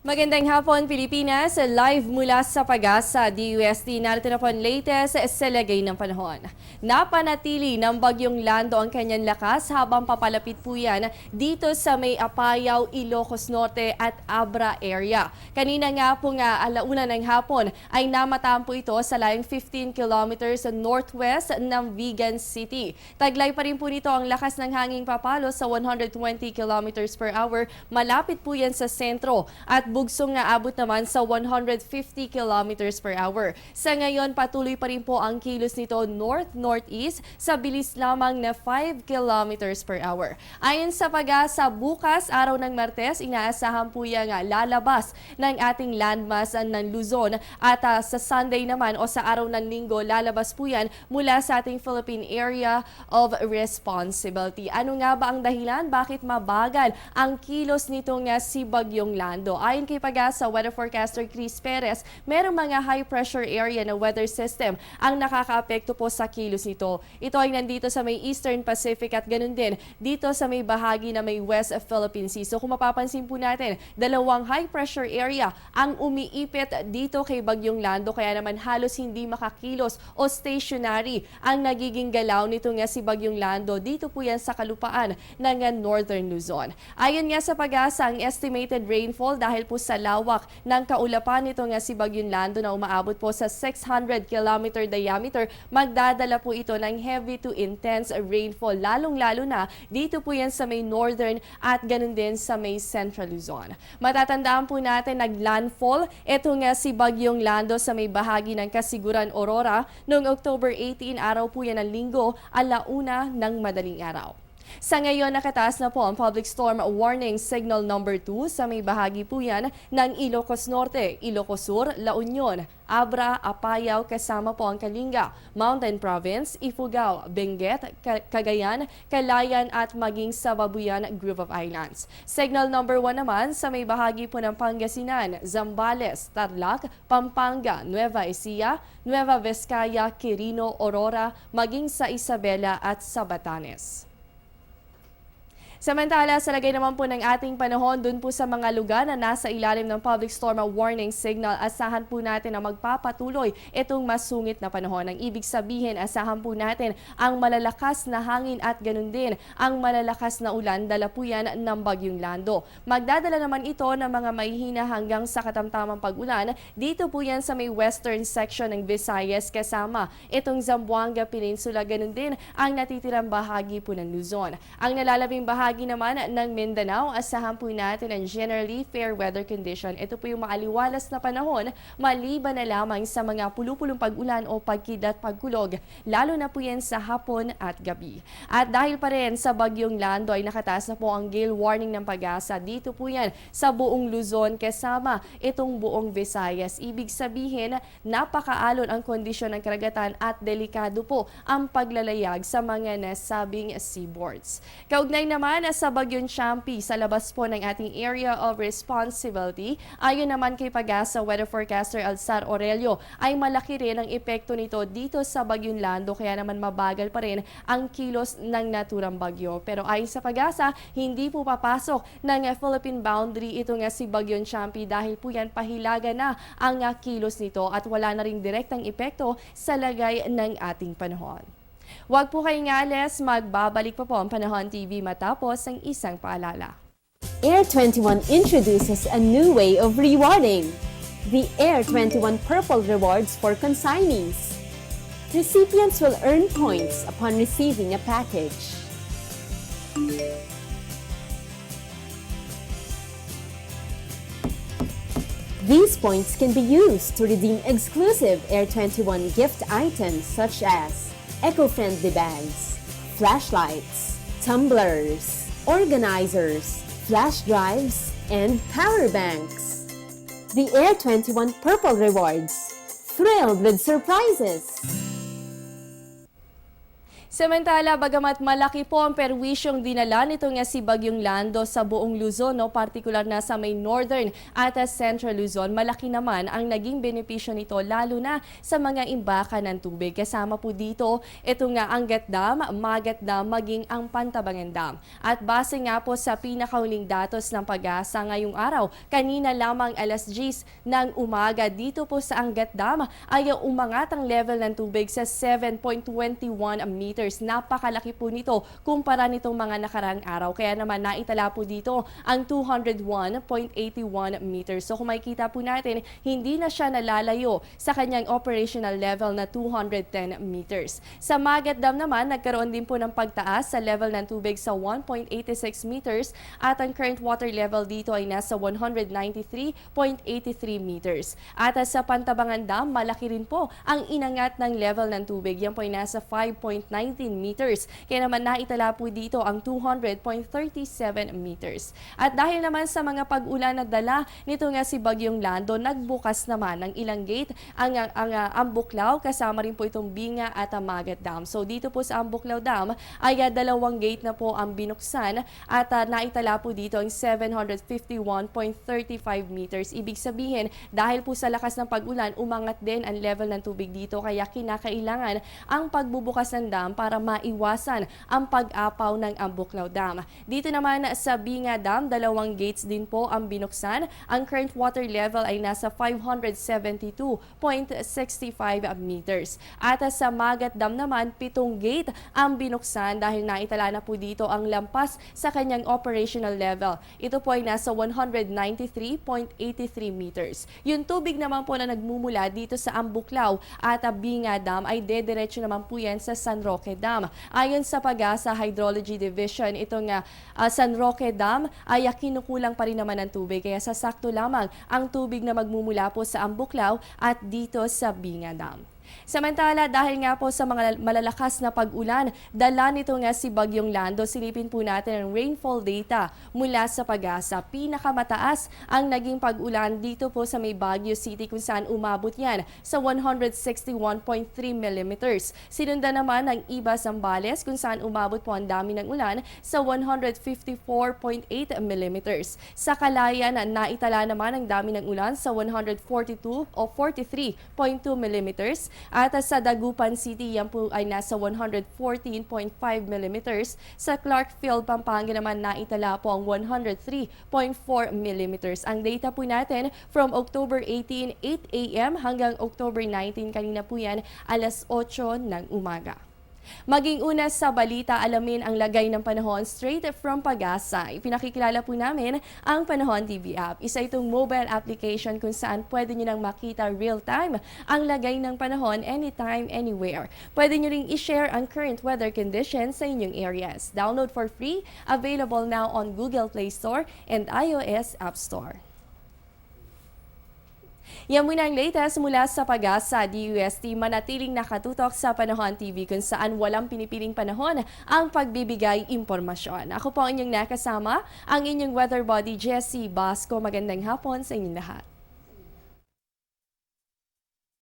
Magandang hapon, Pilipinas. Live mula sa Pag-asa, DUST. Narito na po ang latest sa lagay ng panahon. Napanatili ng bagyong Lando ang kanyang lakas habang papalapit po yan dito sa may Apayao, Ilocos Norte at Abra area. Kanina nga po alauna ng hapon ay namataan po ito sa layong 15 kilometers northwest ng Vigan City. Taglay pa rin po nito ang lakas ng hanging papalo sa 120 kilometers per hour. Malapit po yan sa sentro at bugsong na abot naman sa 150 kilometers per hour. Sa ngayon, patuloy pa rin po ang kilos nito north-northeast sa bilis lamang na 5 kilometers per hour. Ayon sa Pag-asa, bukas, araw ng Martes, inaasahan po yung lalabas ng ating landmass ng Luzon at sa Sunday naman o sa araw ng Linggo, lalabas po yan mula sa ating Philippine Area of Responsibility. Ano nga ba ang dahilan? Bakit mabagal ang kilos nitong si Bagyong Lando? Ayon kay Pag-asa weather forecaster Chris Perez, merong mga high pressure area na weather system ang nakakaapekto po sa kilos nito. Ito ay nandito sa may Eastern Pacific at ganun din dito sa may bahagi na may West Philippine Sea. So kung mapapansin po natin, dalawang high pressure area ang umiipit dito kay Bagyong Lando, kaya naman halos hindi makakilos o stationary ang nagiging galaw nito si Bagyong Lando. Dito po yan sa kalupaan ng Northern Luzon. Ayon nga sa Pag-asa, ang estimated rainfall dahil po sa lawak ng kaulapan nito si Bagyong Lando na umaabot po sa 600 kilometer diameter, magdadala po ito ng heavy to intense rainfall, lalong-lalo na dito po yan sa may northern at ganun din sa may central Luzon. Matatandaan po natin naglandfall ito si Bagyong Lando sa may bahagi ng Kasiguran, Aurora noong October 18, araw po yan ng Linggo, alauna ng madaling araw. Sa ngayon, nakataas na po ang Public Storm Warning Signal number 2 sa may bahagi po yan ng Ilocos Norte, Ilocos Sur, La Union, Abra, Apayao, kasama po ang Kalinga, Mountain Province, Ifugao, Benguet, Cagayan, Calayan at maging sa Babuyan Group of Islands. Signal number 1 naman sa may bahagi po ng Pangasinan, Zambales, Tarlac, Pampanga, Nueva Ecija, Nueva Vizcaya, Quirino, Aurora, maging sa Isabela at sa Batanes. Samantala, sa lagay naman po ng ating panahon, dun po sa mga lugar na nasa ilalim ng Public Storm Warning Signal, asahan po natin na magpapatuloy itong masungit na panahon. Ang ibig sabihin, asahan po natin ang malalakas na hangin at ganun din ang malalakas na ulan, dala po yan ng Bagyong Lando. Magdadala naman ito ng mga mahihina hanggang sa katamtamang pag-ulan. Dito po yan sa may western section ng Visayas, kasama itong Zamboanga Peninsula, ganun din ang natitirang bahagi po ng Luzon. Ang nalalabing bahagi naman ng Mindanao, asahan po natin ang generally fair weather condition. Ito po yung maaliwalas na panahon, maliban na lamang sa mga pulupulong pag-ulan o pagkidlat pagkulog, lalo na po yan sa hapon at gabi. At dahil pa rin sa Bagyong Lando ay nakataas na po ang gale warning ng Pag-asa. Dito po yan sa buong Luzon, kasama itong buong Visayas. Ibig sabihin, napakaalon ang kondisyon ng karagatan at delikado po ang paglalayag sa mga nasabing seaboards. Kaugnay naman sa Bagyong Champi sa labas po ng ating Area of Responsibility, ayon naman kay Pag-asa weather forecaster Alzar Aurelio, ay malaki rin ang epekto nito dito sa Bagyong Lando, kaya naman mabagal pa rin ang kilos ng naturang bagyo. Pero ayon sa Pag-asa, hindi po papasok ng Philippine boundary ito si Bagyong Champi dahil po yan pahilaga na ang kilos nito at wala na ring direktang epekto sa lagay ng ating panahon. Huwag po kayong alis, magbabalik pa po ang Panahon TV matapos ang isang paalala. Air 21 introduces a new way of rewarding. The Air 21 Purple Rewards for consignees. Recipients will earn points upon receiving a package. These points can be used to redeem exclusive Air 21 gift items such as eco-friendly bags, flashlights, tumblers, organizers, flash drives, and power banks. The Air 21 Purple Rewards. Thrilled with surprises! Samantala, bagamat malaki po ang perwisyong dinala nito nga si Bagyong Lando sa buong Luzon, no, partikular na sa may northern at central Luzon, malaki naman ang naging benepisyo nito lalo na sa mga imbakan ng tubig. Kasama po dito ito nga Angat Dam, Magat Dam, maging ang Pantabangan Dam. At base nga po sa pinakahuling datos ng Pag-asa ngayong araw, kanina lamang alas 10 ng umaga dito po sa Angat Dam ay umangat ang level ng tubig sa 7.21 meters. Napakalaki po nito kumpara nitong mga nakarang araw. Kaya naman naitala po dito ang 201.81 meters. So kung makikita po natin, hindi na siya nalalayo sa kanyang operational level na 210 meters. Sa Magat Dam naman, nagkaroon din po ng pagtaas sa level ng tubig sa 1.86 meters at ang current water level dito ay nasa 193.83 meters. At sa Pantabangan Dam, malaki rin po ang inangat ng level ng tubig. Yan po ay nasa 5.19 meters. Kaya naman naitala po dito ang 200.37 meters. At dahil naman sa mga pag-ulan na dala nito nga si Bagyong Lando, nagbukas naman ng ilang gate ang Ambuklaw, kasama rin po itong Binga at Magat Dam. So dito po sa Ambuklaw Dam ay dalawang gate na po ang binuksan at naitala po dito ang 751.35 meters. Ibig sabihin, dahil po sa lakas ng pag-ulan, umangat din ang level ng tubig dito, kaya kinakailangan ang pagbubukas ng dam para maiwasan ang pag-apaw ng Ambuklaw Dam. Dito naman sa Binga Dam, dalawang gates din po ang binuksan. Ang current water level ay nasa 572.65 meters. At sa Magat Dam naman, 7 gate ang binuksan dahil naitala na po dito ang lampas sa kanyang operational level. Ito po ay nasa 193.83 meters. Yung tubig naman po na nagmumula dito sa Ambuklaw at Binga Dam ay dediretso naman po yan sa San Roque Dam. Ayon sa Pag-asa Hydrology Division, itong San Roque Dam ay kinukulang pa rin naman ng tubig, kaya sasakto lamang ang tubig na magmumula po sa Ambuklaw at dito sa Binga Dam. Samantala, dahil nga po sa mga malalakas na pag-ulan, dala nito nga si Bagyong Lando, silipin po natin ang rainfall data mula sa Pag-asa. Pinakamataas ang naging pag-ulan dito po sa may Baguio City kung saan umabot yan sa 161.3 millimeters. Sinundan naman ng Iba, Zambales kung saan umabot po ang dami ng ulan sa 154.8 millimeters. Sa Calayan, naitala naman ang dami ng ulan sa 142 o 43.2 millimeters. At sa Dagupan City, yan po ay nasa 114.5 millimeters. Sa Clarkfield, Pampanga naman naitala po ang 103.4 millimeters. Ang data po natin from October 18, 8 a.m. hanggang October 19, kanina po yan, alas 8 ng umaga. Maging una sa balita, alamin ang lagay ng panahon straight from Pag-asa. Ipinakikilala po namin ang Panahon TV app. Isa itong mobile application kung saan pwede nyo nang makita real-time ang lagay ng panahon anytime, anywhere. Pwede nyo ring i-share ang current weather conditions sa inyong areas. Download for free, available now on Google Play Store and iOS App Store. Yan muna ang latest mula sa Pag-asa. DUST, manatiling nakatutok sa Panahon TV kung saan walang pinipiling panahon ang pagbibigay impormasyon. Ako po ang inyong nakasama, ang inyong weather body, Jessie Basco. Magandang hapon sa inyong lahat.